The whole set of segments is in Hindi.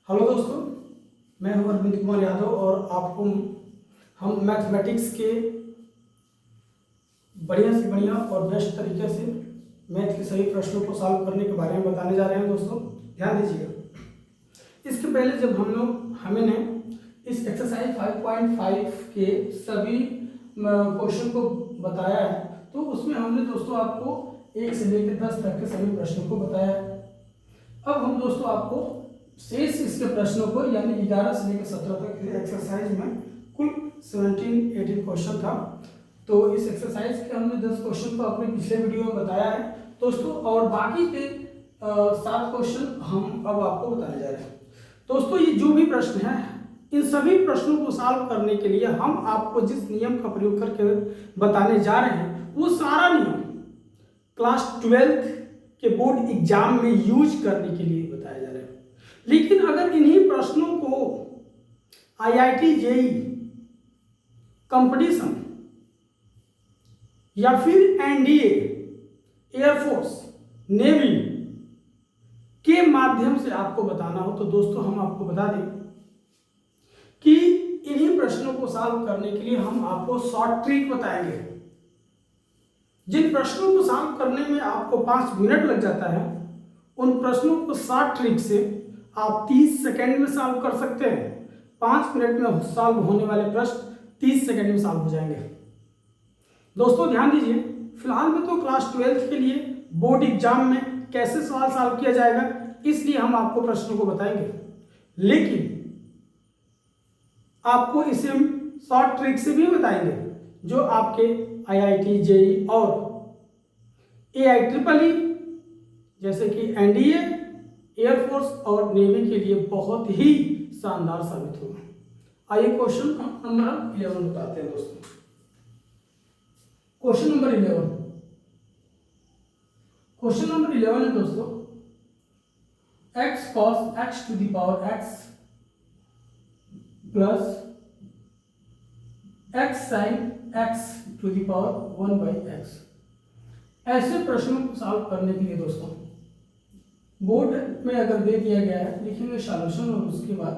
हेलो दोस्तों, मैं हूं अरविंद कुमार यादव और आपको हम मैथमेटिक्स के बढ़िया से बढ़िया और बेस्ट तरीके से मैथ के सभी प्रश्नों को सॉल्व करने के बारे में बताने जा रहे हैं। दोस्तों ध्यान दीजिएगा। इसके पहले जब हमने इस एक्सरसाइज 5.5 के सभी क्वेश्चन को बताया है तो उसमें हमने दोस्तों आपको 1 से लेकर 10 तक के सभी प्रश्नों को बताया है। अब हम दोस्तों आपको शेष इसके प्रश्नों को यानी 11 से लेकर 17 तक एक्सरसाइज में कुल 17-18 क्वेश्चन था। तो इस एक्सरसाइज के हमने 10 क्वेश्चन को अपने पिछले वीडियो में बताया है दोस्तों, और बाकी के 7 क्वेश्चन हम अब आपको बताने जा रहे हैं। दोस्तों ये जो भी प्रश्न है, इन सभी प्रश्नों को सॉल्व करने के लिए हम आपको जिस नियम का प्रयोग करके बताने जा रहे हैं वो सारा नियम क्लास 12th के बोर्ड एग्जाम में यूज करने के लिए बताया जा रहा है। लेकिन अगर इन्हीं प्रश्नों को IIT JEE कंपटीशन या फिर NDA एयरफोर्स नेवी के माध्यम से आपको बताना हो तो दोस्तों हम आपको बता दें कि इन्हीं प्रश्नों को सॉल्व करने के लिए हम आपको शॉर्ट ट्रिक बताएंगे। जिन प्रश्नों को सॉल्व करने में आपको 5 मिनट लग जाता है उन प्रश्नों को शॉर्ट ट्रिक से आप 30 सेकंड में सॉल्व कर सकते हैं। 5 मिनट में सॉल्व होने वाले प्रश्न 30 सेकंड में सॉल्व हो जाएंगे। दोस्तों ध्यान दीजिए, फिलहाल में तो क्लास 12th के लिए बोर्ड एग्जाम में कैसे सवाल सॉल्व किया जाएगा इसलिए हम आपको प्रश्नों को बताएंगे, लेकिन आपको इसे हम शॉर्ट ट्रिक से भी बताएंगे जो आपके IIT JEE और AIEEE जैसे कि NDA एयरफोर्स और नेवी के लिए बहुत ही शानदार साबित होगा। आइए क्वेश्चन नंबर 11 बताते हैं दोस्तों। क्वेश्चन नंबर 11 है दोस्तों, x cos x to the power x plus x sin x to the power 1/x। ऐसे प्रश्नों को सॉल्व करने के लिए दोस्तों बोर्ड में अगर दे दिया गया है लिखेंगे सॉल्यूशन और उसके बाद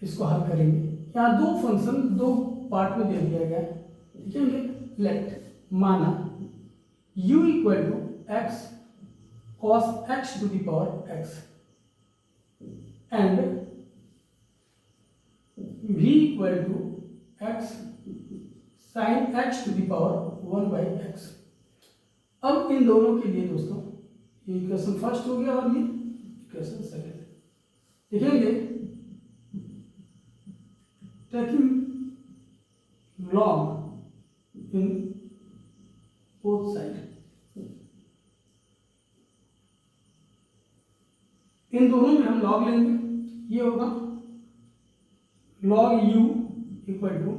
इसको हल करेंगे। यहाँ दो फंक्शन दो पार्ट में दे दिया गया है, लिखेंगे लेट माना u equal to x cos x to the power x and v equal to x sine x to the power 1/x। अब इन दोनों के लिए दोस्तों ये इक्वेशन फर्स्ट हो गया और ये इक्वेशन सेकंड। लिखेंगे taking log in both side. इन दोनों में हम लॉग लेंगे, ये होगा log u equal to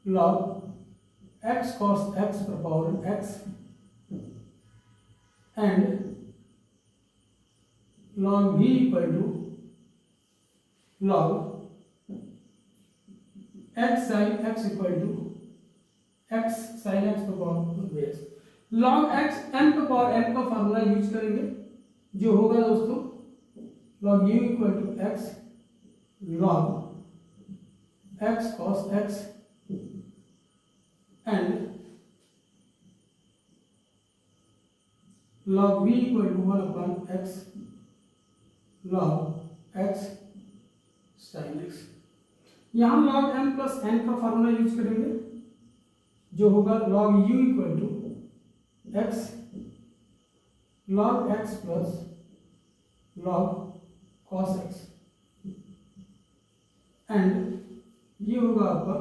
log x cos x पर power x and log v equal to log x sin x equal to x sin x पर power base. log x m पर पावर m का फार्मूला यूज करेंगे जो होगा दोस्तों log u equal to x log x cos x and log v equal to 1 upon x log x sin x। यहाँ log m प्लस n का फार्मूला यूज करेंगे जो होगा log u equal to x log x plus log cos x and ये होगा आपका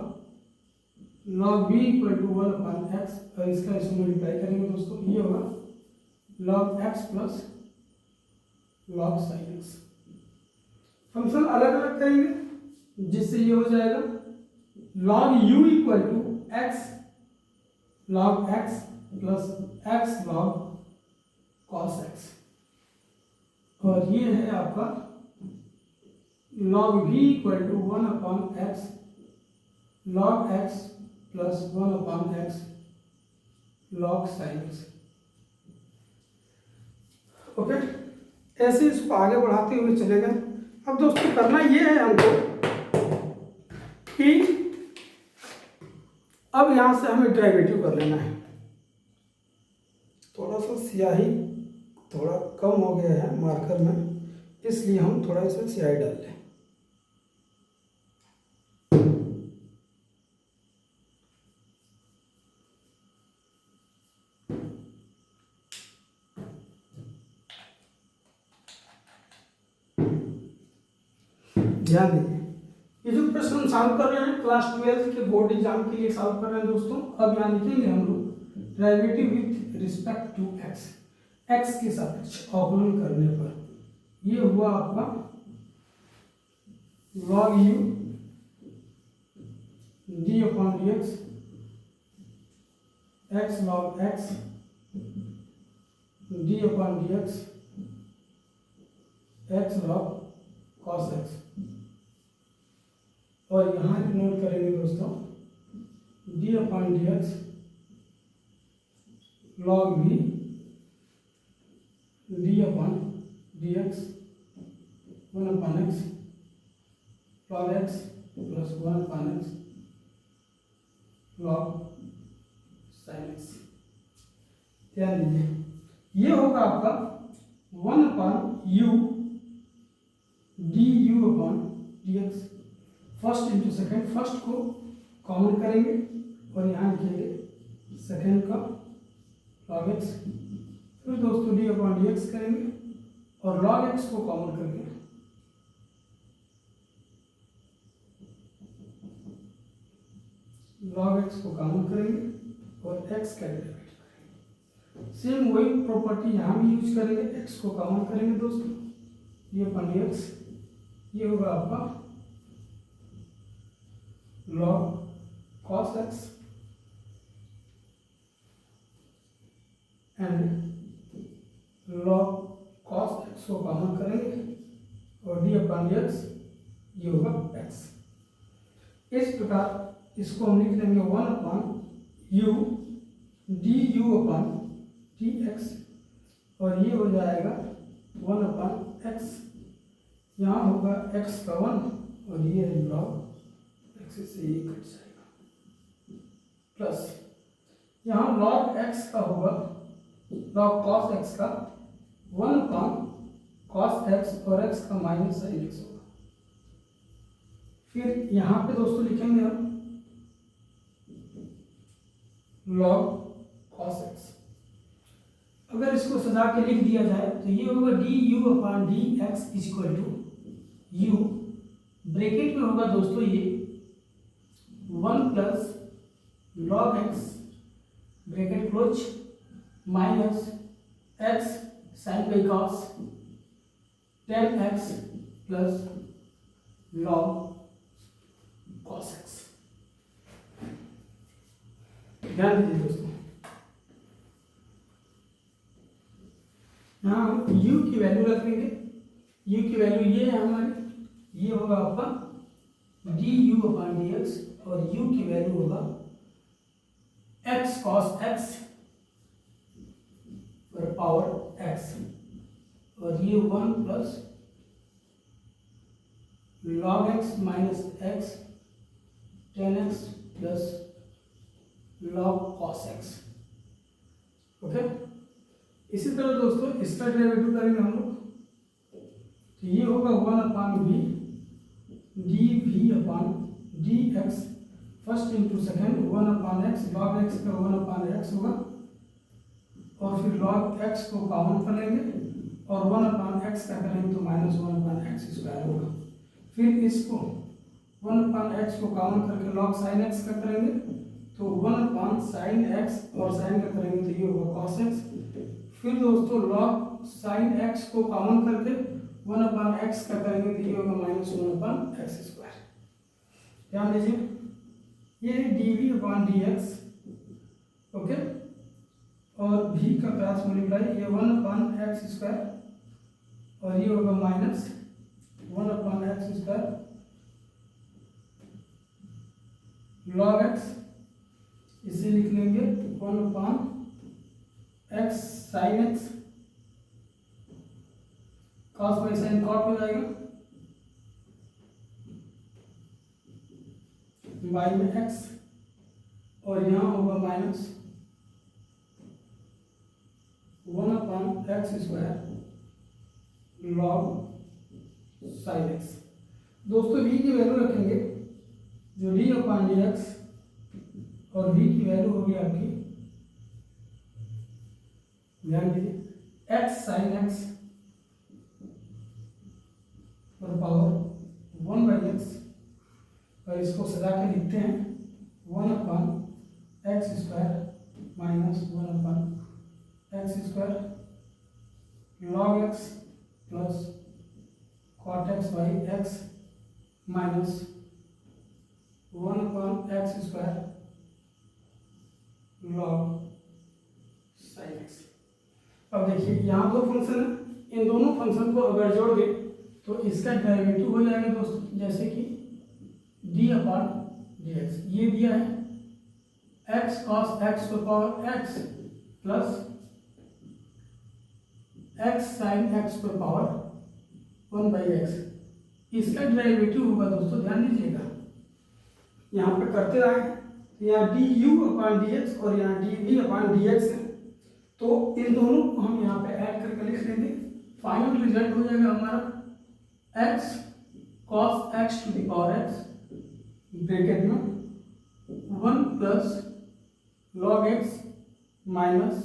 log v equal to 1 upon x और इसका इसमें मल्टीप्लाई करेंगे दोस्तों, ये होगा log x plus log sin x। Function अलग अलग करेंगे जिससे ये हो जाएगा log u equal to x log x plus x log cos x और ये है आपका log v equal to 1 upon x log x plus 1 upon x log sin x। Okay, ऐसे इसको आगे बढ़ाते हुए चले गए। अब दोस्तों करना ये है हमको कि अब यहाँ से हमें डेरिवेटिव कर लेना है। थोड़ा सा स्याही थोड़ा कम हो गया है मार्कर में, इसलिए हम थोड़ा इसमें स्याही डाल लें। ध्यान दीजिए, ये जो प्रश्न हम सॉल्व कर रहे हैं क्लास 12 के बोर्ड एग्जाम के लिए सॉल्व कर रहे हैं दोस्तों। अब यहाँ लिखेंगे हम लोग derivative with respect to x, x के सापेक्ष अवकलन करने पर ये हुआ आपका log u d upon d x, x log x d upon d x, x log cos x। और यहाँ नोट करेंगे दोस्तों d upon d x log v d upon d x 1 upon x log x plus 1 upon x log sin x। ध्यान दीजिए ये होगा आपका 1 upon u du upon d x, first into second, first को कॉमन करेंगे और यहाँ लिखेंगे सेकेंड का log x, फिर दोस्तों d अपॉन डी एक्स करेंगे और log x को कॉमन करके log x को कॉमन करेंगे और x का डेरिवेटिव करेंगे। सेम वही प्रॉपर्टी यहाँ भी यूज करेंगे, x को कॉमन करेंगे दोस्तों, d अपॉन डी एक्स, ये होगा आपका log cos x and log cos x को कॉमन करेंगे और d अपॉन डी एक्स ये होगा x। इस प्रकार इसको हम लिख लेंगे 1 upon u du upon d x और ये हो जाएगा 1 अपॉन x, यहाँ होगा x का 1 और ये है log x से ये कट जाएगा, प्लस यहाँ log x का होगा log cos x का 1 अपॉन cos x और x का माइनस sin x होगा। फिर यहाँ पे दोस्तों लिखेंगे हम log cos x। अगर इसको सजा के लिख दिया जाए तो ये होगा du upon d x is equal to u, bracket में होगा दोस्तों ये 1 plus log x bracket close minus x sin by cos 10x plus log cos x। ध्यान दीजिए दोस्तों, यहाँ हम u की वैल्यू रख लेंगे, u की वैल्यू ये है हमारी, ये होगा आपका du अपॉन डी एक्स और u की वैल्यू होगा x cos x पर पावर x और ये 1 plus log x minus x 10x plus log cos x। Okay, इसी तरह दोस्तों इसका डेरिवेटिव करेंगे हम लोग, तो ये होगा 1 upon v d v upon d x, first into second 1 upon x, log x का 1 अपॉन x होगा और फिर log x को कॉमन कर लेंगे और 1 अपॉन x का करेंगे तो माइनस 1 अपॉन x स्क्वायर होगा। फिर इसको 1 अपॉन x को कॉमन करके log sin x का करेंगे तो 1 अपॉन sin x और sin का करेंगे तो ये होगा cos x। फिर दोस्तों log sin x को कॉमन करके 1 अपॉन x का करेंगे तो ये होगा माइनस 1 अपॉन x स्क्वायर। ध्यान दीजिए ये dv अपॉन dx, ओके, और v का क्रॉस मल्टीप्लाई ये 1 अपॉन x स्क्वायर और ये होगा minus 1 upon x square log x, इसे लिख लेंगे 1 upon x sin x cos by sine cot हो जाएगा, y में x और यहाँ होगा minus 1/x² log sin x। दोस्तों v की वैल्यू रखेंगे जो d/dx और v की वैल्यू होगी आपकी, ध्यान दीजिए, x sin x और पावर 1/x, और इसको सजा के लिखते हैं 1/x² minus 1/x² log x plus cot x by x minus 1/x² log sin x। अब देखिए यहाँ दो फंक्शन है, इन दोनों फंक्शन को अगर जोड़ दें तो इसका डेरिवेटिव हो जाएगा दोस्तों, जैसे कि d/dx, ये दिया है x cos x पर power x plus x sin x पर पावर 1/x, इसका डेरिवेटिव होगा दोस्तों, ध्यान दीजिएगा, यहाँ पे करते रहे, यहाँ du/dx और यहाँ dv/dx है, तो इन दोनों को हम यहाँ पे ऐड करके लिख लेंगे। फाइनल रिजल्ट हो जाएगा हमारा x cos x to the power x bracket में 1 plus log x minus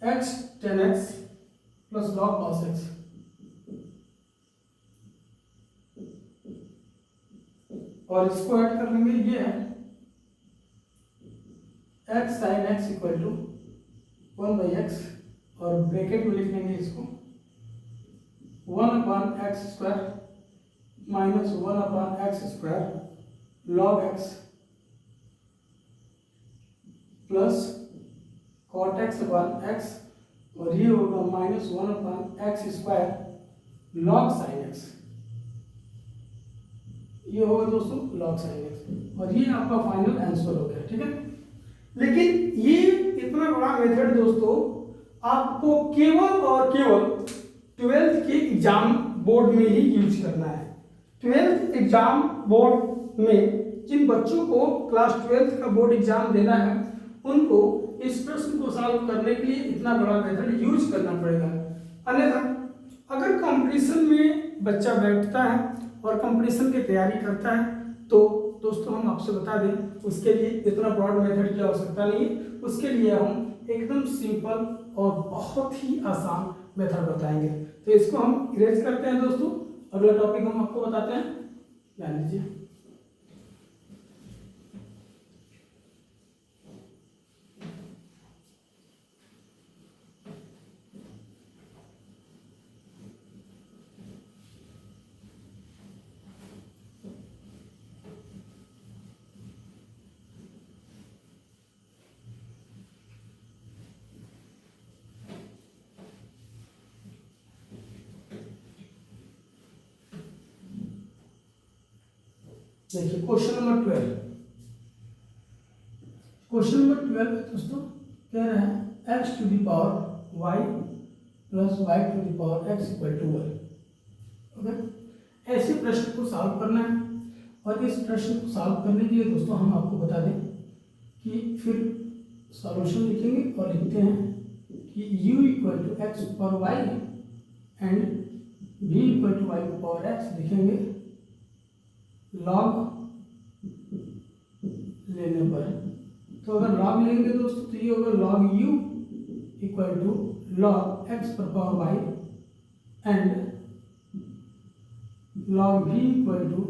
x tan x plus log cos x, और इसको ऐड कर लेंगे, ये है x sin x equal to 1/x और ब्रैकेट में लिख लेंगे इसको 1/x² minus 1/x² log x plus cot x/x, और ये होगा minus 1/x² log sin x, ये होगा दोस्तों log sin x, और ये आपका फाइनल आंसर हो गया। ठीक है, लेकिन ये इतना बड़ा मेथड दोस्तों आपको केवल और केवल 12th के एग्जाम बोर्ड में ही यूज करना है। 12th एग्जाम बोर्ड में जिन बच्चों को क्लास 12th का बोर्ड एग्जाम देना है उनको इस प्रश्न को सॉल्व करने के लिए इतना बड़ा मेथड यूज करना पड़ेगा। अन्यथा अगर कंपटीशन में बच्चा बैठता है और कंपटीशन की तैयारी करता है तो दोस्तों हम आपसे बता दें उसके लिए इतना ब्रॉड मेथड की आवश्यकता नहीं है, उसके लिए हम एकदम सिंपल और बहुत ही आसान मेथड बताएंगे। तो इसको हम इरेज करते हैं दोस्तों, अगला टॉपिक हम आपको बताते हैं, ध्यान दीजिए। देखिए क्वेश्चन नंबर 12, क्वेश्चन नंबर 12 दोस्तों कह रहे हैं x to the power y plus y to the power x equal to 1। Okay, ऐसे प्रश्न को सॉल्व करना है, और इस प्रश्न को सॉल्व करने के लिए दोस्तों हम आपको बता दें कि फिर सॉल्यूशन लिखेंगे और लिखते हैं कि u equal to x power y and v equal to y power x लिखेंगे लॉग लेने पर। तो अगर लॉग लेंगे दोस्तों तो ये होगा log u equal to log x पर power y and log v equal to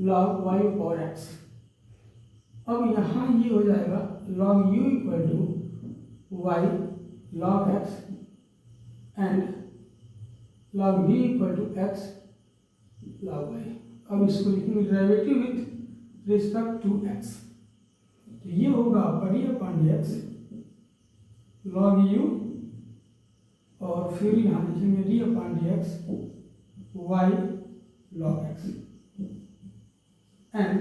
log y power x। अब यहाँ ये हो जाएगा log u equal to y log x and log v equal to x log y। अब इसको लिखेंगे derivative with respect to x, तो ये होगा d/dx log u, और फिर यहाँ लिखेंगे d/dx y log x and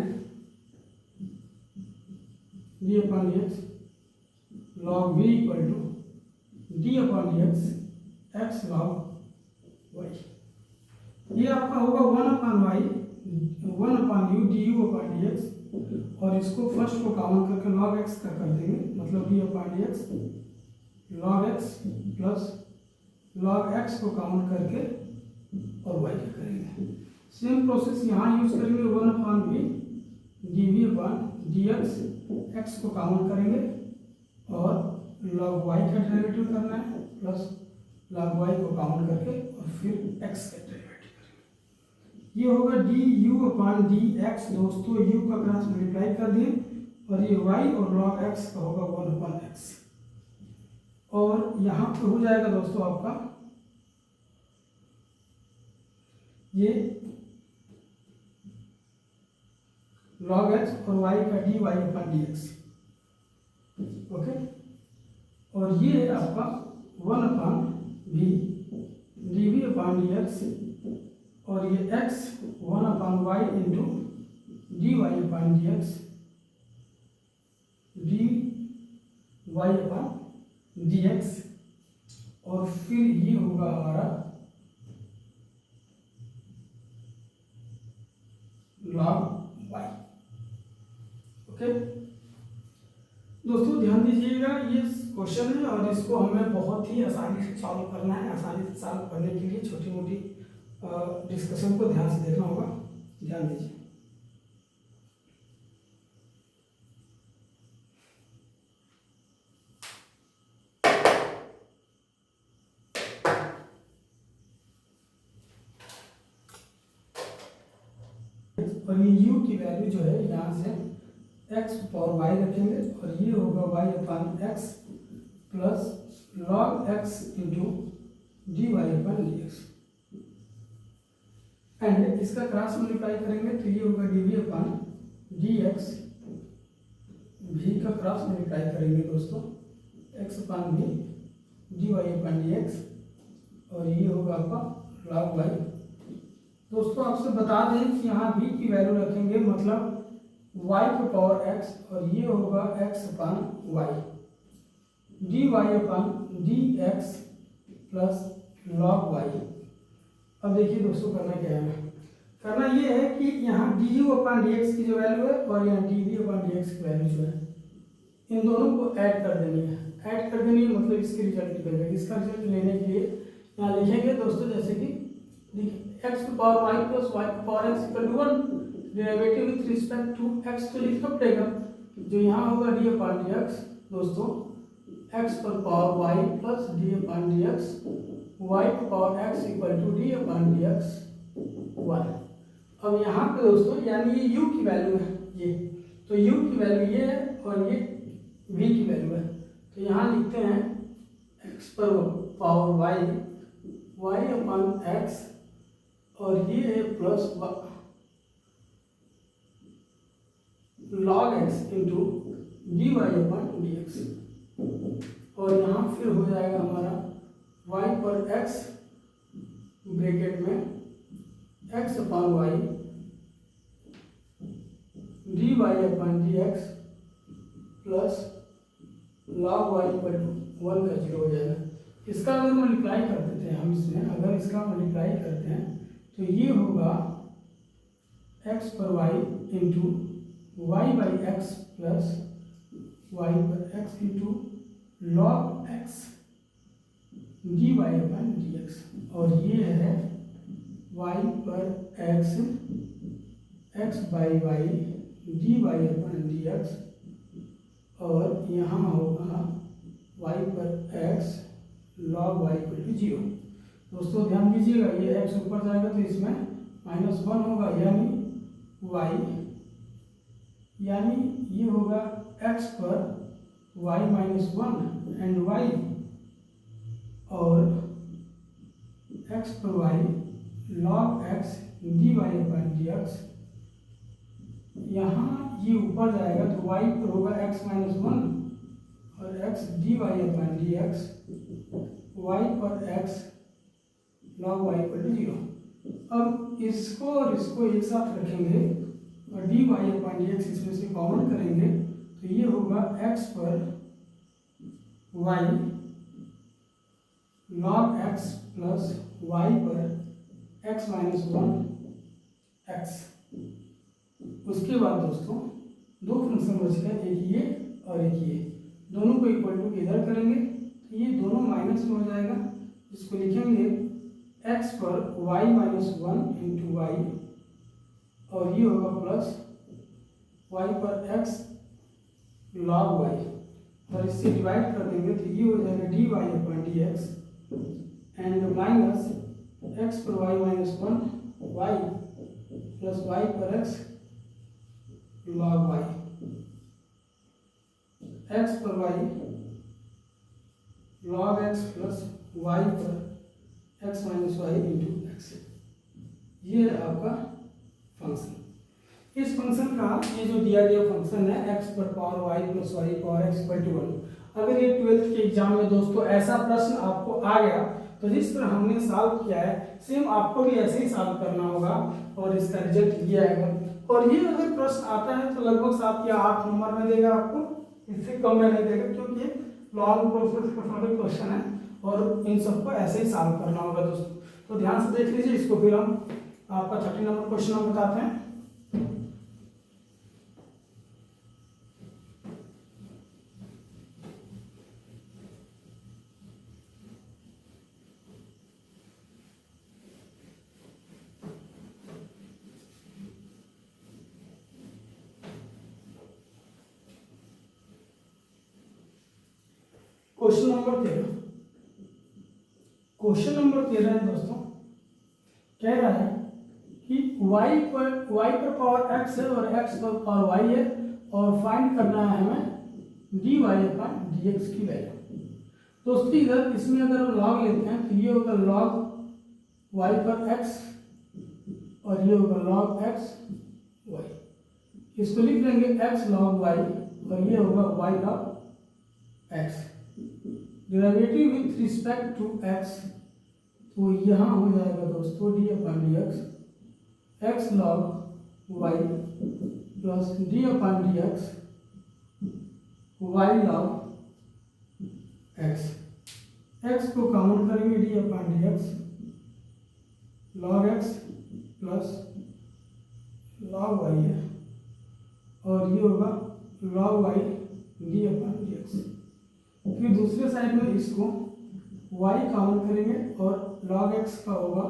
d/dx log v equal to d/dx x log y, ये आपका होगा 1/y 1/u du/dx, और इसको फर्स्ट को कॉमन करके log x का कर देंगे, मतलब d/dx log x plus log x को कॉमन करके और y का करेंगे। सेम प्रोसेस यहाँ यूज करेंगे, 1/v dv/dx, x को कॉमन करेंगे और log y का डेरिवेटिव करना है, प्लस log y को कॉमन करके और फिर x का डेरिवेटिव करेंगे। ये होगा du/dx दोस्तों, u का क्रॉस मल्टीप्लाई कर दिए, और ये y और log x का होगा 1/x, और यहाँ पे हो जाएगा दोस्तों आपका ये log x और y का dy/dx, ओके, और ये आपका 1/v dv/dx, और ये x 1/y into dy/dx dy/dx, और फिर ये होगा हमारा log y, ओके। दोस्तों ध्यान दीजिएगा, ये क्वेश्चन है और इसको हमें बहुत ही आसानी से सॉल्व करना है। आसानी से सॉल्व करने के लिए छोटी मोटी डिस्कशन को ध्यान से देखना होगा, ध्यान दीजिए। और ये u की वैल्यू जो है यहाँ से x पावर y रखेंगे, और ये होगा y/x plus log x into dy/dx, and इसका क्रॉस मल्टीप्लाई करेंगे तो ये होगा dv/dx, v का क्रॉस मल्टीप्लाई करेंगे दोस्तों x/v dy/dx, और ये होगा आपका log y। दोस्तों आपसे बता दें कि यहाँ v की वैल्यू रखेंगे, मतलब y के पावर x, और ये होगा x/y dy/dx plus log y। अब देखिए दोस्तों करना क्या है, करना ये है कि यहाँ du/dx की जो वैल्यू है और यहाँ dv/dx की वैल्यू जो है, इन दोनों को ऐड कर देनी है। ऐड कर देनी है मतलब इसकी रिजल्ट निकल जाएगी। इसका रिजल्ट लेने के लिए यहाँ लिखेंगे दोस्तों, जैसे कि देखिए x की पावर y प्लस y की power x equal to 1, derivative with respect to x तो लिखना पड़ेगा, जो यहाँ होगा d/dx दोस्तों x पर power y plus d/dx y पर power x equal to d/dx 1। अब यहाँ पे दोस्तों यानी ये u की वैल्यू है, ये तो u की वैल्यू ये है और ये v की वैल्यू है, तो यहाँ लिखते हैं x पर पावर y/x, और ये है plus log x into dy/dx, और यहाँ फिर हो जाएगा हमारा y पर x ब्रैकेट में x/y dy/dx plus log y पर 1 का 0 हो जाएगा। इसका अगर मल्टीप्लाई कर देते हैं हम, इसमें अगर इसका मल्टीप्लाई करते हैं तो ये होगा x पर y into y/x plus y पर x into log x dy/dx, और ये है y पर x x/y dy/dx, और यहाँ होगा y पर x log y पर 0। दोस्तों ध्यान दीजिएगा, ये x ऊपर जाएगा तो इसमें -1 होगा, यानी ये होगा x पर y -1 एंड y, और x पर y log x dy/dx, यहाँ ये ऊपर जाएगा तो y पर होगा x -1 और x dy/dx, y पर x log y पर 0। अब इसको और इसको एक साथ रखेंगे और dy/dx इसमें से कॉमन करेंगे तो ये होगा x पर y log x plus y पर x माइनस 1 x। उसके बाद दोस्तों दो फंक्शन बच गए, एक ये और एक ये, दोनों को इक्वल टू इधर करेंगे तो ये दोनों माइनस में हो जाएगा। इसको लिखेंगे x पर y माइनस 1 इंटू वाई, और ये होगा प्लस y पर x log y, और इससे डिवाइड कर देंगे तो ये हो जाएगा dy अपॉन dx एंड माइनस x पर y minus 1 y plus y पर x log y, x पर y log x plus y पर x minus y into x. ये है आपका फंक्शन। इस फंक्शन का ये जो दिया गया फंक्शन है x पर power y plus y power x equal to 1। अगर ये 12th के एग्जाम में दोस्तों ऐसा प्रश्न आपको आ गया तो जिस तरह हमने सॉल्व किया है सेम आपको भी ऐसे ही सॉल्व करना होगा और इसका रिजल्ट ये आएगा। और ये अगर प्रश्न आता है तो लगभग 7 या 8 नंबर में देगा आपको, इससे कम में नहीं देगा, क्योंकि ये लॉन्ग प्रोसेस का सारे क्वेश्चन है और इन सबको ऐसे ही सॉल्व करना होगा दोस्तों। तो ध्यान से देख लीजिए इसको, फिर हम आपका 30 नंबर क्वेश्चन हम बताते हैं। क्वेश्चन नंबर 13, क्वेश्चन नंबर 13 है दोस्तों, कह रहा है कि y पर पावर x है और x पर पावर y है और फाइंड करना है हमें dy अपॉन dx की वैल्यू। दोस्तों इधर इसमें अगर हम लॉग लेते हैं तो ये होगा लॉग y पर x और ये होगा लॉग x y। इसको लिख लेंगे x log y और ये होगा y log x। Derivative with respect to x, तो यहाँ हो जाएगा दोस्तों d upon d x log y plus d upon d x y log x. X को काउंट करेंगे d upon d x log x plus log y है और ये होगा log y d upon d x. फिर दूसरे साइड में इसको y काउंट करेंगे और log x का होगा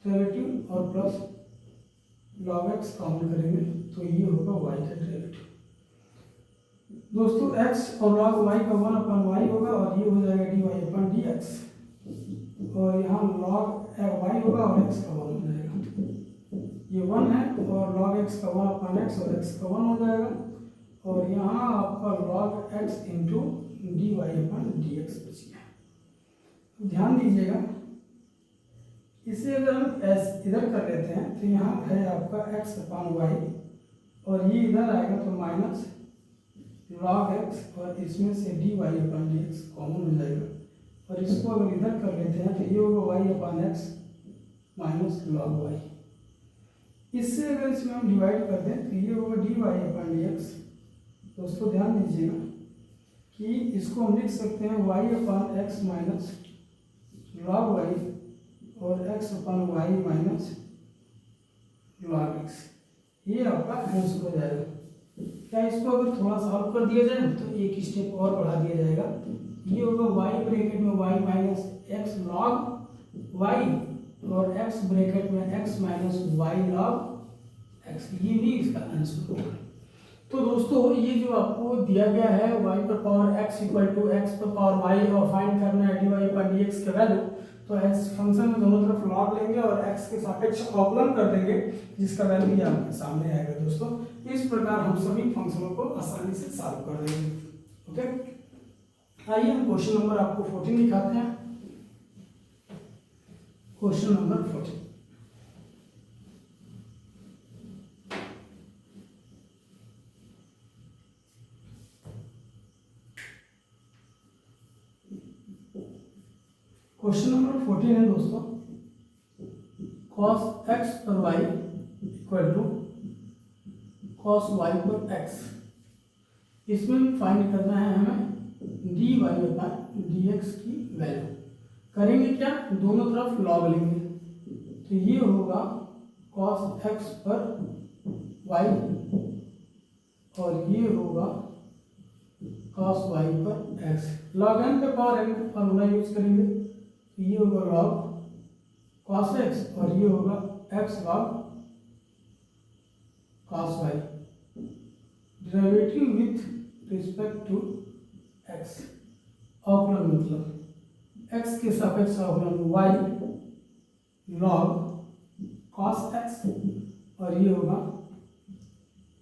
डेरिवेटिव और प्लस log x काउंट करेंगे तो ये होगा y का डेरिवेटिव। दोस्तों x और log y का 1 अपॉन y होगा और ये हो जाएगा dy अपॉन dx, और यहाँ log y होगा और x का 1 हो जाएगा, ये 1 है और log x का 1 अपॉन x और x का 1 हो जाएगा, और यहाँ आपका log x इंटू dy अपॉन dx बच गया। ध्यान दीजिएगा, इसे अगर हम इधर कर लेते हैं तो यहाँ है आपका x अपॉन वाई और ये इधर आएगा तो माइनस log x और इसमें से dy अपॉन dx कॉमन हो जाएगा, और इसको अगर इधर कर लेते हैं तो ये होगा y upon x minus log y। इससे अगर इसमें हम डिवाइड कर दें तो ये होगा dy अपॉन dx। दोस्तों ध्यान दीजिएगा कि इसको हम लिख सकते हैं y upon x minus log y और x upon y minus log x। ये आपका आंसर हो जाएगा। क्या इसको अगर थोड़ा सॉल्व कर दिया जाए तो एक स्टेप और बढ़ा दिया जाएगा, ये होगा y ब्रैकेट में y minus x log y और x ब्रैकेट में x minus y log x, ये भी इसका आंसर होगा। तो दोस्तों ये जो आपको दिया गया है y पर power x equal to x पर पावर y और फाइंड करना है dy पर dx का वैल्यू, तो इस फंक्शन में दोनों तरफ लॉग लेंगे और x के सापेक्ष अवकलन कर देंगे जिसका वैल्यू ये आपके सामने आएगा। दोस्तों इस प्रकार हम सभी फंक्शनों को आसानी से सॉल्व कर देंगे। ओके, आइए हम क्वेश्चन नंबर आपको 14 दिखाते हैं। क्वेश्चन नंबर 14, क्वेश्चन नंबर 14 है दोस्तों, cos x पर y equal to cos y पर x। इसमें फाइंड करना है हमें dy अपॉन dx की वैल्यू। करेंगे क्या, दोनों तरफ लॉग लेंगे, तो ये होगा cos x पर y और ये होगा cos y पर x। log n पे पावर n का फॉर्मूला यूज करेंगे, तो ये होगा log cos x और ये होगा x log cos y। Derivative with respect to x, अवकलन मतलब x के सापेक्ष अवकलन y log cos x और ये होगा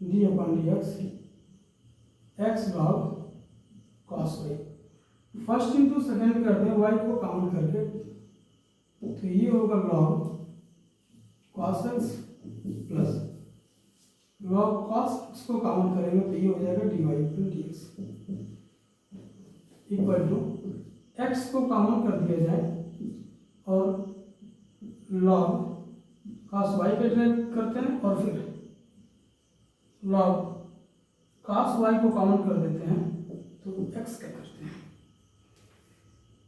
d/dx x log cos y। First into second करते हैं y को काउंट करके, तो ये होगा log cos x plus log cos x को काउंट करेंगे तो ये हो जाएगा dy/dx इक्वल टू x को काउंट कर दिया जाए और log cos y पे ड्राइव करते हैं और फिर log cos y को काउंट कर देते हैं तो x क्या करते हैं।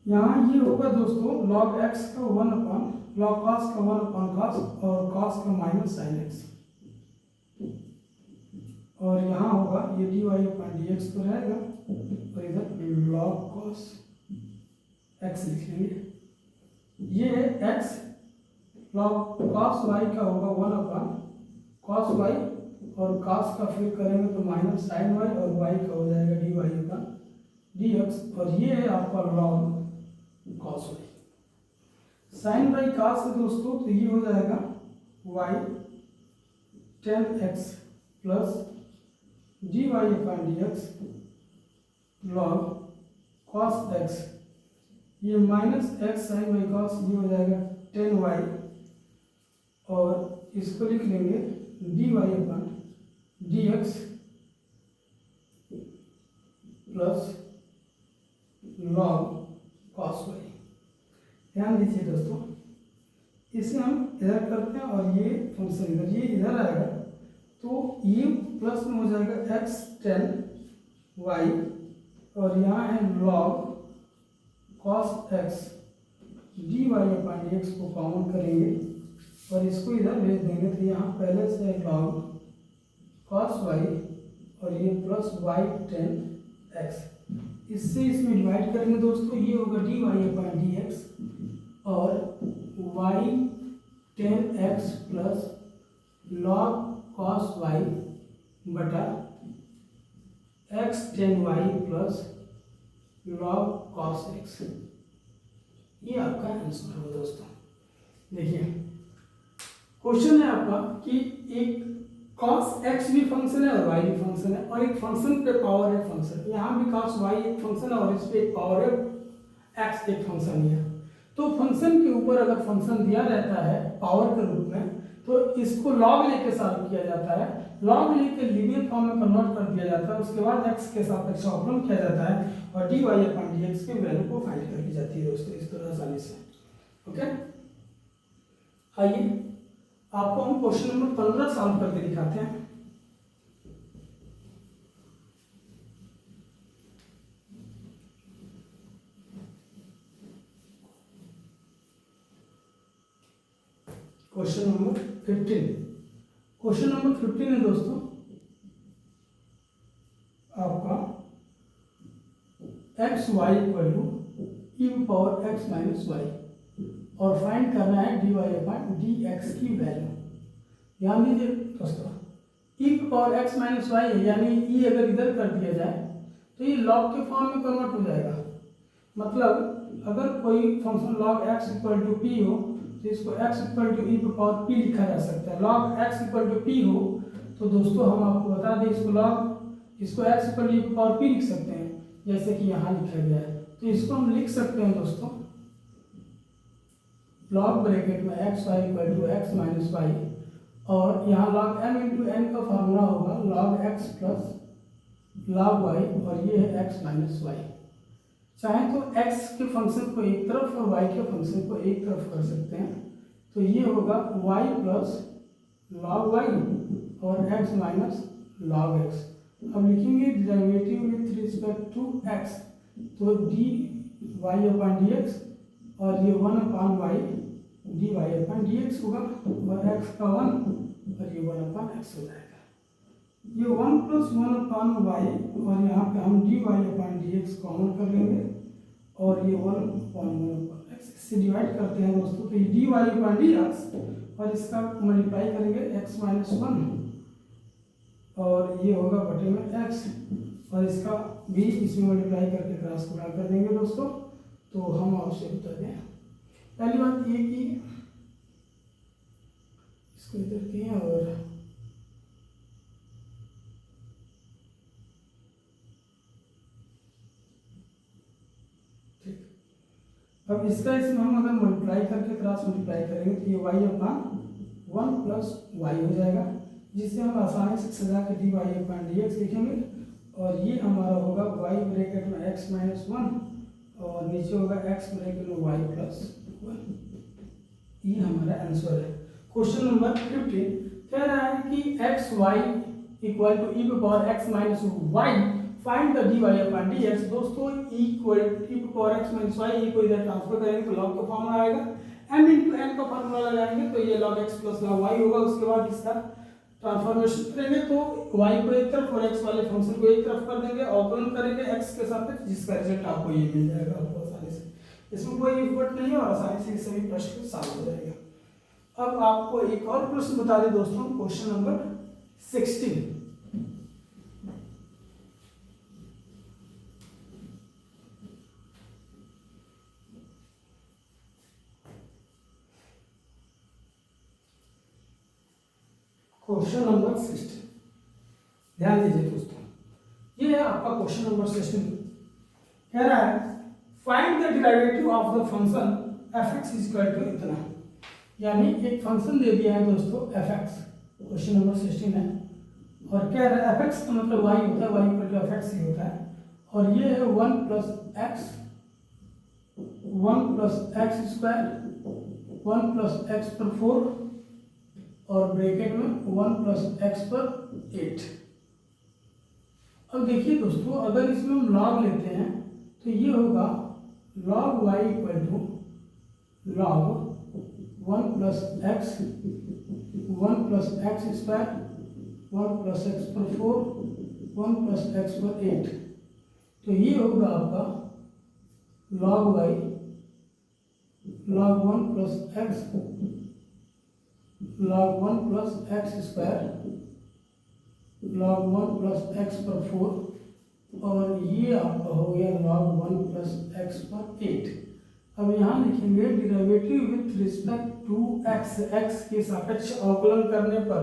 यहाँ ये होगा दोस्तों log x का 1 log cos का 1 cos और cos का माइनस साइन x, और यहाँ होगा ये dy/dx तो रहेगा और इधर log cos x लिख लेंगे। ये x log cos y का होगा 1 cos y और cos का फिर करेंगे तो माइनस साइन y और y का हो जाएगा dy/dx और ये है आपका log cos y। Sine y cos है दोस्तों, तो ये हो जाएगा y tan x plus dy/dx log cos x, ये minus x sine y cos, ये हो जाएगा tan y और इसको लिख लेंगे dy/dx plus log cos y। ध्यान दीजिए दोस्तों, इसे हम इधर करते हैं और ये फंक्शन इधर, ये इधर आएगा तो ये प्लस में हो जाएगा x tan y और यहाँ है log cos x dy/dx को काउंट करेंगे और इसको इधर भेज देंगे, तो यहाँ पहले से log cos y और ये प्लस y tan x, इससे इसमें डिवाइड करेंगे दोस्तों, ये होगा dy/dx और y tan x plus log cos y बटा x tan y plus log cos x, ये आपका आंसर होगा दोस्तों। देखिए क्वेश्चन है आपका कि एक cos x भी फंक्शन है और y भी फंक्शन है और एक फंक्शन पे पावर है फंक्शन, यहाँ भी cos y एक फंक्शन है और इस पे एक पावर है x एक फंक्शन है। तो फंक्शन के ऊपर अगर फंक्शन दिया रहता है पावर के रूप में तो इसको log लेके सॉल्व किया जाता है, log लेके लीनियर फॉर्म में कन्वर्ट कर दिया जाता है, उसके बाद x के सापेक्ष अवकलन किया जाता है और dy/dx के वैल्यू को फाइंड करके जाती है दोस्तों इस तरह आसानी से। ओके, आइए आपको हम क्वेश्चन नंबर 15 सॉल्व करके दिखाते हैं। क्वेश्चन नंबर 15, क्वेश्चन नंबर 15 है दोस्तों आपका x y equal to e⁻x minus y और फाइंड करना है dy/dx की वैल्यू। ध्यान दीजिए दोस्तों, e⁻x माइनस वाई है, यानी e अगर इधर कर दिया जाए तो ये log के फॉर्म में कन्वर्ट हो जाएगा। मतलब अगर कोई function log x equal to p हो तो इसको x इक्वल टू e⁻p लिखा जा सकता है। log x equal to p हो तो दोस्तों हम आपको बता दें इसको x इक्वल टू e⁻p लिख सकते हैं, जैसे कि यहाँ लिखा गया है। तो इसको हम लिख सकते हैं दोस्तों log ब्रैकेट में x y equal to x minus y और यहाँ log m इंटू n का फार्मूला होगा log x plus log y और ये है x माइनस वाई। चाहे तो x के फंक्शन को एक तरफ और y के फंक्शन को एक तरफ कर सकते हैं, तो ये होगा y प्लस log y और x माइनस log x। अब लिखेंगे derivative with respect to x, तो dy/dx और ये 1/y dy/dx होगा, और x का 1 और ये 1/x हो जाएगा। ये 1 + 1/y और यहाँ पे हम dy/dx कॉमन कर लेंगे, और ये 1/1/x इससे डिवाइड करते हैं दोस्तों, तो ये dy/dx और इसका मल्टीप्लाई करेंगे x - 1 और ये होगा बटे में x, और इसका भी इसमें मल्टीप्लाई करके क्रॉस गुणा कर देंगे दोस्तों। तो हम आपसे बता दें, पहली बात ये कि इसको इधर किए और ठीक, अब इसका इसमें हम अगर मल्टीप्लाई करके क्रॉस मल्टीप्लाई करेंगे तो ये y/1 + y हो जाएगा, जिससे हम आसानी से सजा के dy/dx लिखेंगे, और ये हमारा होगा y ब्रैकेट में x - 1 और नीचे होगा x ब्रैकेट में y + 1। ये हमारा आंसर है। क्वेश्चन नंबर 15 कह रहा है कि x y = e⁻x - y, find the dy/dx। दोस्तों e⁻x - y को इधर ट्रांसफर करेंगे तो लॉग का फॉर्मूला आएगा, m × n का फॉर्मूला लगाएंगे तो ये log x + log y होगा। उसके बाद इसका ट्रांसफॉर्मेशन करेंगे तो y को एक तरफ और x वाले फंक्शन को एक तरफ कर देंगे, अवकलन करेंगे x के सापेक्ष, जिसका रिजल्ट आपको ये मिल जाएगा आपको आसानी से। इसमें कोई इफर्ट नहीं है और आसानी से सभी प्रश्न सॉल्व हो जाएगा। अब आपको एक और प्रश्न बता दें दोस्तों, क्वेश्चन नंबर 16। क्वेश्चन नंबर 16, ध्यान दीजिए दोस्तों, ये है आपका क्वेश्चन नंबर 16। कह रहा है find the derivative of the function f(x) = इतना, यानी एक फंक्शन दे दिया है दोस्तों f(x), क्वेश्चन नंबर 16 है, और कह रहा है f(x) का मतलब y होता है, y = f(x) ही होता है, और ये है 1 + x + x², 1 + x/4 और ब्रैकेट में 1 + x/8। अब देखिए दोस्तों, अगर इसमें हम लॉग लेते हैं तो ये होगा log y = log 1 + x, 1 + x², 1 + x/4, 1 + x/8। तो ये होगा आपका log y log 1 + x log 1 + x² log 1 + x/4, और ये आपका हो गया log 1 + x/8। अब यहाँ लिखेंगे derivative with respect to x के सापेक्ष अवकलन करने पर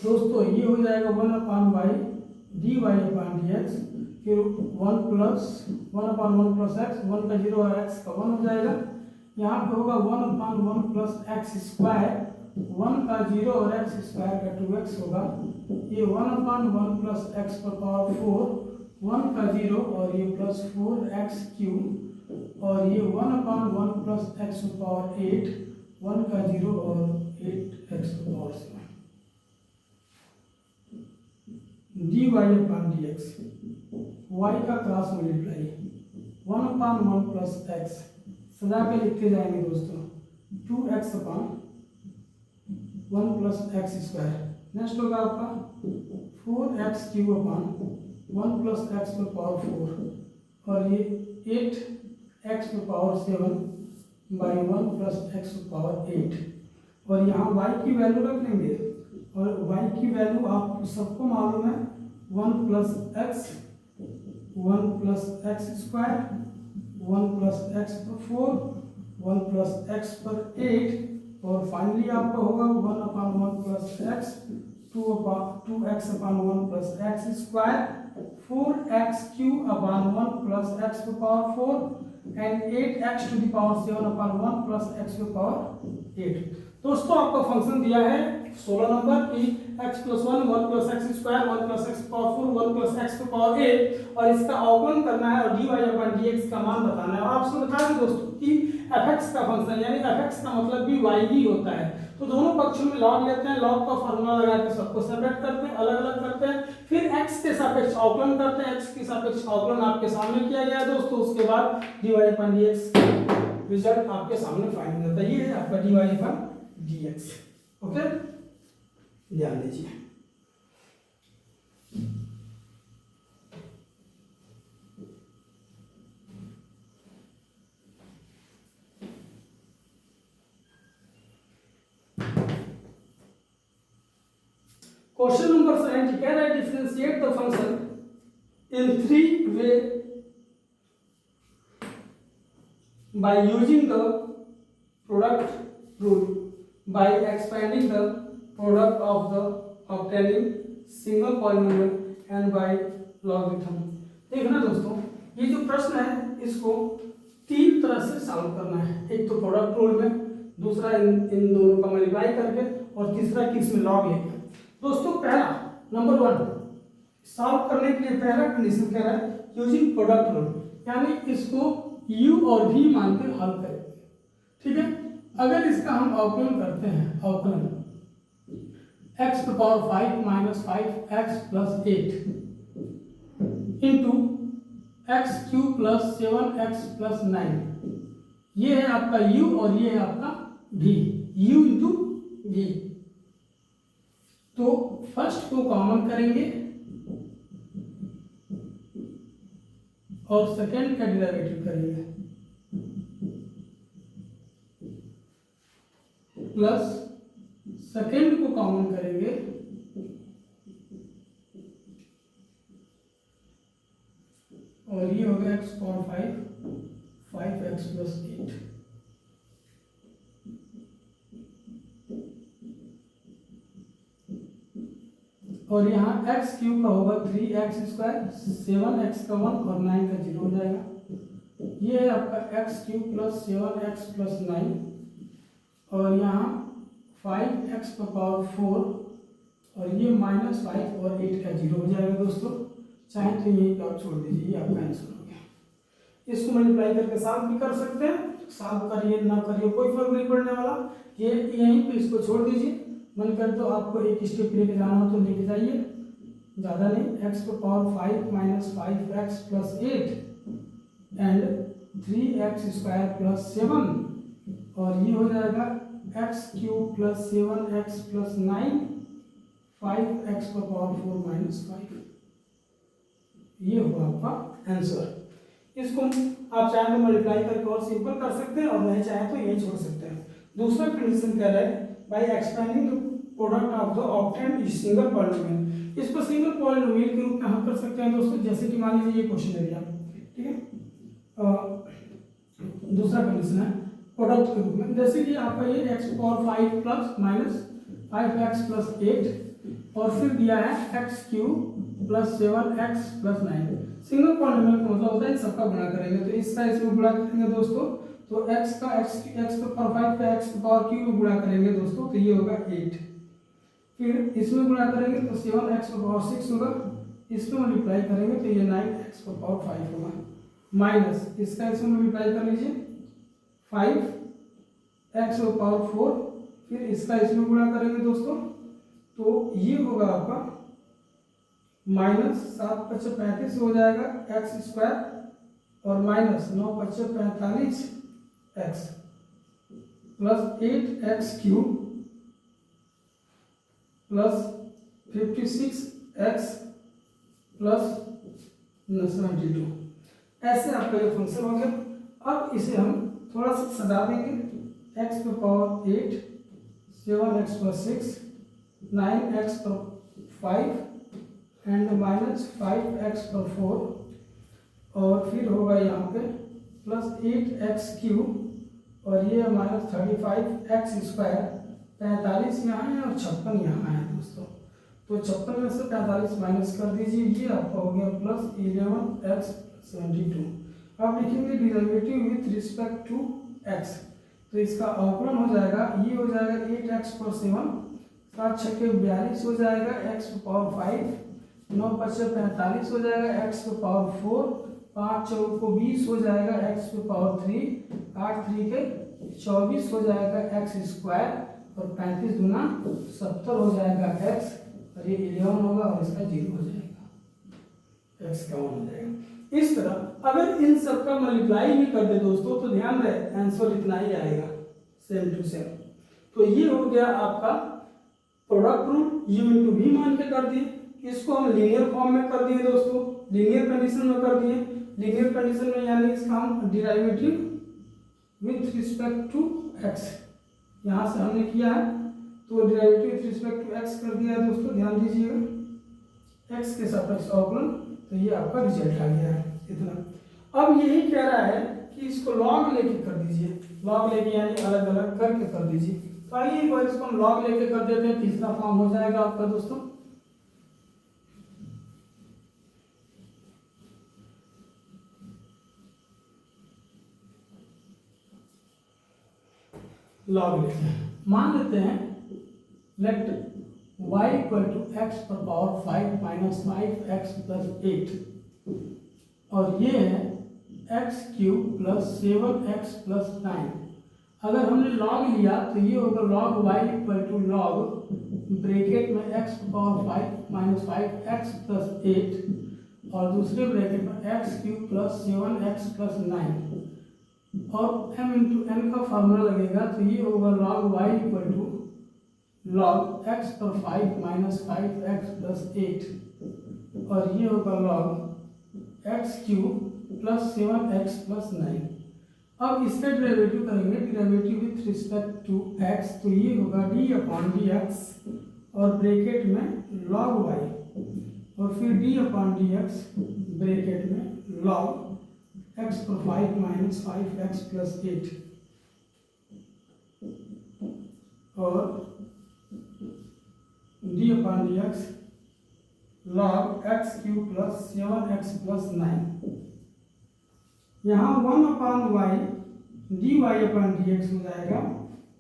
दोस्तों ये हो जाएगा 1/y dy/dx, फिर 1 + 1/1 + x, 1 का 0 और x का 1 हो जाएगा। यहाँ पे होगा 1/1 + x², 1 का 0 और x² का 2x होगा, ये 1/1 + x⁴, 1 का 0 और ये +4x³ और ये 1/1 + x⁸, 1 का 0 और 8x⁴ dy/dx, y का क्रॉस मल्टीप्लाई 1/1 + x सजा के लिखते जाएंगे दोस्तों, 2x/1 + x²। नेक्स्ट होगा आपका 4x³ 1 + x⁴, और ये 8x⁷ by 1 + x⁸, और यहाँ y की वैल्यू रख लेंगे, और y की वैल्यू आप सबको मालूम है 1 + x, 1 + x², 1 + x⁴, 1 + x/8, और फाइनली आपका होगा 1/1 + x, 2x/1 + x², 4x³ 1 + x⁴, and 8x⁷1 + x⁴। दोस्तों आपका फंक्शन दिया है 16 नंबर की x + 1 1 + x², 1 + x⁴, 1 + x⁴, और इसका अवकलन करना है और dy/dx का मान बताना है। और आपसे बता दें दोस्तों कि f(x) का फंक्शन यानी f(x) का मतलब भी y ही होता है, तो दोनों पक्षों में लॉग लेते हैं, लॉग का फॉर्मूला लगा के सबको सेपरेट करते हैं, अलग अलग करते हैं, फिर x के सापेक्ष अवकलन करते हैं, x के सापेक्ष अवकलन आपके सामने किया गया है दोस्तों। उसके बाद dy/dx रिजल्ट आपके सामने फाइंड होता है। ये है आपका dy/dx। ओके, ध्यान दीजिए। Question number 70, can I differentiate the function in three ways by using the product rule, by expanding the product of the obtaining single polynomial and by logarithm। देखना दोस्तों, ये जो प्रश्न है इसको तीन तरह से सॉल्व करना है। एक तो प्रोडक्ट रूल में, दूसरा इन दोनों का मल्टीप्लाई करके, और तीसरा कि इसमें लॉग लेके। दोस्तों पहला नंबर 1 सॉल्व करने के लिए पहला कंडीशन कह रहा है यूजिंग प्रोडक्ट रूल, यानी इसको u और v मान के हल करेंगे। ठीक है, अगर इसका हम अवकलन करते हैं, अवकलन x to power 5 minus 5x plus 8 into x cube plus 7x plus 9, ये है आपका u और ये है आपका v, u into v। तो फर्स्ट को कॉमन करेंगे और सेकेंड का डेरिवेटिव करेंगे, प्लस सेकेंड को कॉमन करेंगे और ये हो गया x पावर 5x plus 8। और यहाँ x क्यूब का होगा 3x स्क्वायर, 7x का 1 और 9 का 0 हो जाएगा। ये है आपका x cube plus 7x plus 9 और यहाँ 5x का पावर 4 और ये -5 और 8 का 0 हो जाएगा। दोस्तों चाहे तो यही पे आप छोड़ दीजिए, ये आपका आंसर हो गया। इसको मल्टीप्लाई करके सॉल्व भी कर सकते हैं, सॉल्व करिए ना करिए कोई फर्क नहीं पड़ने वाला। ये यहीं पे इसको छोड़ दीजिए, मन कर तो आपको एक स्टेप लेके जाना हो तो लेके जाइए, ज़्यादा नहीं। x को power 5 minus 5x plus 8 and 3x square plus 7 और ये हो जाएगा x cube plus 7x plus 9 5x का पावर 4 minus 5। ये होगा आपका आंसर। इसको आप चाहे तो मल्टीप्लाई करके और सिंपल कर सकते हैं और नहीं चाहे तो यही छोड़ सकते हैं। दूसरा कंडीशन कह रहा है by expanding the product of the obtained single polynomial. इसको सिंगल पॉलिनोमियल के रूप में हम कर सकते हैं दोस्तों, जैसे कि मान लीजिए ये क्वेश्चन ले लिया, ठीक है। दूसरा कंडीशन है प्रोडक्ट के रूप में, जैसे कि आपका ये x power 5 plus minus 5x plus 8 और फिर दिया है x cube plus 7x plus 9। Single polynomial का मतलब होता है सबका गुणा करेंगे, तो इसका इसमें गुणा करेंगे दोस्तों, तो x का पावर 5 का x का पावर क्यूब में गुणा करेंगे दोस्तों, तो ये होगा 8। फिर इसमें गुणा करेंगे तो 7x का पावर 6 होगा, इसमें मल्टीप्लाई करेंगे तो ये 9x का पावर 5 होगा, माइनस इसका इसमें मल्टीप्लाई कर लीजिए 5x का पावर 4, फिर इसका इसमें गुणा करेंगे दोस्तों, तो ये होगा आपका माइनस 7 × 5 = 35 हो जाएगा x स्क्वायर और minus 9 × 5 = 45x plus 8x cube plus 56x plus 72। ऐसे आपका ये फंक्शन हो गया। अब इसे हम थोड़ा सा सजा देंगे, x का पावर 8 7x प्लस 6 9x पर 5 एंड माइनस 5x पर 4 और फिर होगा यहाँ पे प्लस 8x क्यूब और ये माइनस 35x स्क्वायर, 45 यहाँ है और 56 यहाँ है दोस्तों, तो 56 में से 45 माइनस कर दीजिए, ये आपका हो गया प्लस 11x 72। अब लिखेंगे derivative with respect to x, तो इसका अवकलन हो जाएगा, ये हो जाएगा 8x पर 7 7 × 6 = 42 हो जाएगा, x की पावर 5 9 × 5 = 45 हो जाएगा, x की पावर 4 5 × 4 = 20 हो जाएगा, x की पावर 3 8 × 3 = 24 हो जाएगा x स्क्वायर और 35 × 70 हो जाएगा x और ये 11 होगा और इसका 0 हो जाएगा, x का 1 हो जाएगा। इस तरह अगर इन सब का मल्टीप्लाई भी कर दे दोस्तों तो ध्यान रहे आंसर इतना ही आएगा, सेम टू सेम। तो ये हो गया आपका product rule, u into v मान के कर दिए, इसको हम लीनियर फॉर्म में कर दिए दोस्तों, लीनियर कंडीशन में कर दिए। लीनियर कंडीशन में यानी इसका हम derivative with respect to x, यहाँ से हमने किया है तो derivative with respect to x कर दिया है दोस्तों, ध्यान दीजिएगा x के सापेक्ष अवकलन, तो ये आपका रिजल्ट आ गया है इतना। अब यही कह रहा है कि इसको लॉग लेके कर दीजिए, लॉग लेके यानी अलग अलग करके कर दीजिए। तो आइए एक बार इसको हम लॉग लेके कर देते हैं, तीसरा फॉर्म हो जाएगा आपका दोस्तों। लॉग लेते हैं, मान लेते हैं let y equal to x पर पावर 5 माइनस 5x प्लस 8 और ये है x cube plus 7x plus 9। अगर हमने लॉग लिया तो ये होगा log y equal to log bracket में x power 5 minus 5x plus 8 और दूसरे ब्रैकेट में x cube plus 7x plus 9 और m इंटू n का फार्मूला लगेगा, तो ये होगा log y equal to log x पर 5 माइनस 5x प्लस 8 और ये होगा log x cube plus 7x plus 9। अब इसका डेरिवेटिव करेंगे, derivative with respect to x, तो ये होगा d अपॉन डी एक्स और ब्रैकेट में लॉग y और फिर d upon d x bracket में लॉग x पर 5 माइनस 5x प्लस 8 और d upon d x log x cube plus 7x plus 9। यहाँ 1 upon y d y upon d x हो जाएगा,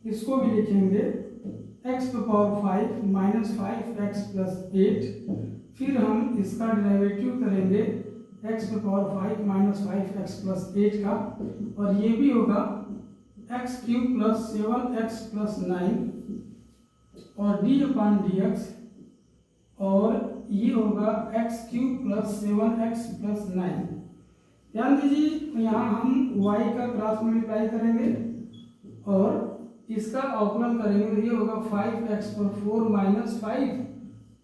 इसको भी लिखेंगे x पे पावर 5 माइनस 5x प्लस 8, फिर हम इसका डेरिवेटिव करेंगे x पे पावर 5 माइनस 5x प्लस 8 का और ये भी होगा x cube plus 7x plus 9 और d अपॉन डी एक्स और ये होगा x cube plus 7x plus 9। ध्यान दीजिए यहाँ हम y का क्रॉस मल्टीप्लाई करेंगे और इसका अवकलन करेंगे, तो ये होगा 5x पर 4 माइनस 5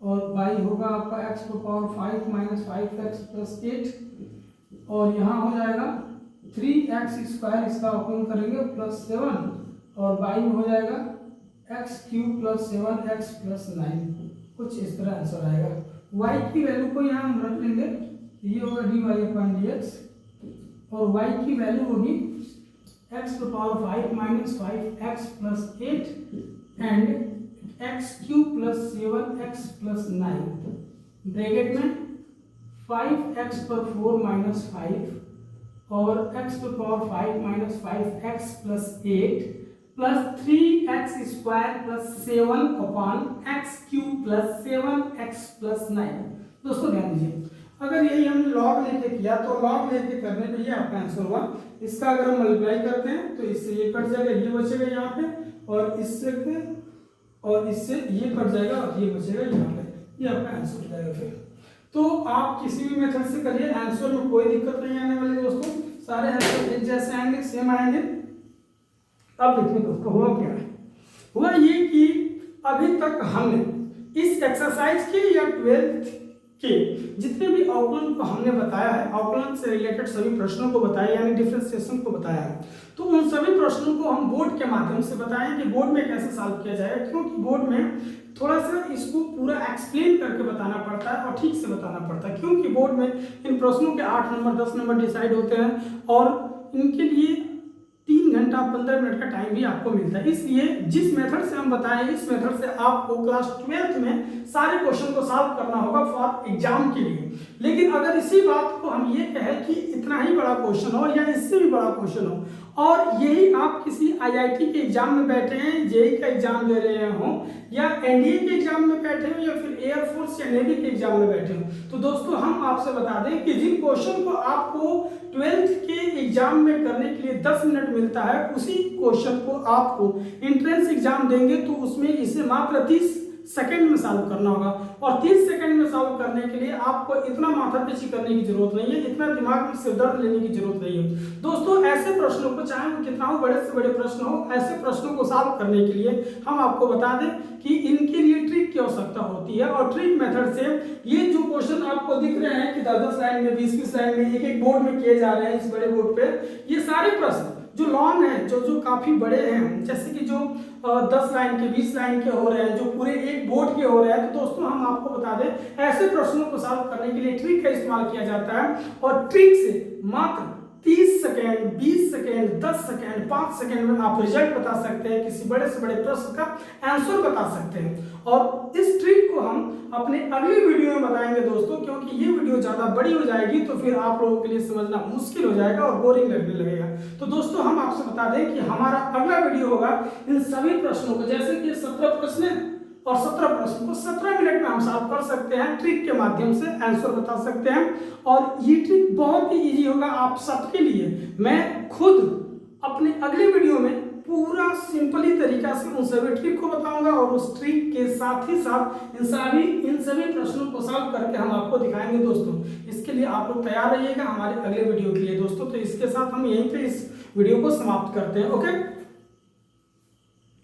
और y होगा आपका x पर पावर 5 माइनस 5x प्लस 8 और यहाँ हो जाएगा 3x स्क्वायर, इसका अवकलन करेंगे प्लस 7 और y में हो जाएगा x cube plus 7x plus 9। कुछ इस तरह आंसर आएगा। y की वैल्यू को यहाँ हम रख लेंगे, ये होगा d y upon d x और y की वैल्यू होगी x to power 5 minus 5x plus 8 and x cube plus 7x plus 9 bracket में 5x पर 4 minus 5 और x to power 5 minus 5x plus 8 plus 3x square plus 7 upon x cube plus 7x plus 9। दोस्तों ध्यान दीजिए, अगर यही हमने लॉग लेके किया तो लॉग लेके करने पे ये आपका आंसर हुआ। इसका अगर हम मल्टीप्लाई करते हैं तो इससे ये कट जाएगा, ये बचेगा यहाँ पे और इससे ये कट जाएगा और ये बचेगा यहाँ पे, ये आपका आंसर हो जाएगा। फिर तो आप किसी भी मेथड से करिए, आंसर में कोई दिक्कत नहीं आने वाली दोस्तों, सारे आंसर एक जैसे आएंगे, सेम आएंगे। अब देखिए दोस्तों हुआ क्या है, हुआ ये कि अभी तक हमने इस एक्सरसाइज के या 12th के जितने भी अवकलन को हमने बताया है, अवकलन से रिलेटेड सभी प्रश्नों को बताया यानी डिफरेंशिएशन को बताया है, तो उन सभी प्रश्नों को हम बोर्ड के माध्यम से बताएं कि बोर्ड में कैसे सॉल्व किया जाएगा, क्योंकि बोर्ड में थोड़ा सा इसको पूरा एक्सप्लेन करके बताना पड़ता है और ठीक से बताना पड़ता है, क्योंकि बोर्ड में इन प्रश्नों के 8 नंबर 10 नंबर डिसाइड होते हैं और इनके लिए 3 घंटा 15 मिनट का टाइम भी आपको मिलता है। इसलिए जिस मेथड से हम बताएं, इस मेथड से आपको क्लास 12th में सारे क्वेश्चन को सॉल्व करना होगा फॉर एग्जाम के लिए। लेकिन अगर इसी बात को हम ये कहें कि इतना ही बड़ा क्वेश्चन हो या इससे भी बड़ा क्वेश्चन हो और यही आप किसी IIT के एग्जाम में बैठे हैं, जेईई का एग्जाम दे रहे हो या NDA के एग्जाम में बैठे हो या फिर एयरफोर्स या नेवी के एग्जाम में बैठे हो, तो दोस्तों हम आपसे बता दें कि जिन क्वेश्चन को आपको 12th के एग्जाम में करने के लिए 10 मिनट मिलता है, उसी क्वेश्चन को आपको एंट्रेंस एग्जाम देंगे तो उसमें इसे मात्र 30 सेकंड में सॉल्व करना होगा। और 30 सेकंड में सॉल्व करने के लिए आपको इतना माथापच्ची करने की जरूरत नहीं है, इतना दिमाग में सिरदर्द लेने की जरूरत नहीं है दोस्तों। ऐसे प्रश्नों को, चाहे वो कितना हो बड़े से बड़े प्रश्न हो, ऐसे प्रश्नों को सॉल्व करने के लिए हम आपको बता दें कि इनके लिए ट्रिक की आवश्यकता होती है। और ट्रिक मेथड से ये जो क्वेश्चन आपको दिख रहे हैं कि 10-10 लाइन में, 20-20 लाइन में, एक बोर्ड में किए जा रहे हैं इस बड़े बोर्ड पे, ये सारे प्रश्न जो लॉन्ग हैं, जो काफी बड़े हैं, जैसे कि जो 10 लाइन के, 20 लाइन के हो रहे हैं, जो पूरे एक बोर्ड के हो रहे हैं, तो दोस्तों हम आपको बता दें ऐसे प्रश्नों को सॉल्व करने के लिए ट्रिक का इस्तेमाल किया जाता है। और ट्रिक से मात्र 30 सेकेंड, 20 सेकेंड, 10 सेकेंड, 5 सेकेंड में आप रिजल्ट बता सकते हैं, किसी बड़े से बड़े प्रश्न का आंसर बता सकते हैं। और इस ट्रिक को हम अपने अगले वीडियो में बताएंगे दोस्तों, क्योंकि ये वीडियो ज़्यादा बड़ी हो जाएगी तो फिर आप लोगों के लिए समझना मुश्किल हो जाएगा और बोरिंग लगने लगेगा। तो दोस्तों हम आपसे बता दें कि हमारा अगला वीडियो होगा इन सभी प्रश्नों को, जैसे कि 17 प्रश्न और 17 प्रश्न को 17 मिनट में हम सॉल्व कर सकते हैं, ट्रिक के माध्यम से आंसर बता सकते हैं। और ये ट्रिक बहुत ही इजी होगा आप सबके लिए। मैं खुद अपने अगले वीडियो में पूरा सिंपली तरीका से उन सभी ट्रिक को बताऊंगा और उस ट्रिक के साथ ही साथ इन सभी प्रश्नों को सॉल्व करके हम आपको दिखाएंगे दोस्तों। इसके लिए आप लोग तैयार रहिएगा हमारे अगले वीडियो के लिए दोस्तों। तो इसके साथ हम यहीं पे इस वीडियो को समाप्त करते हैं। ओके।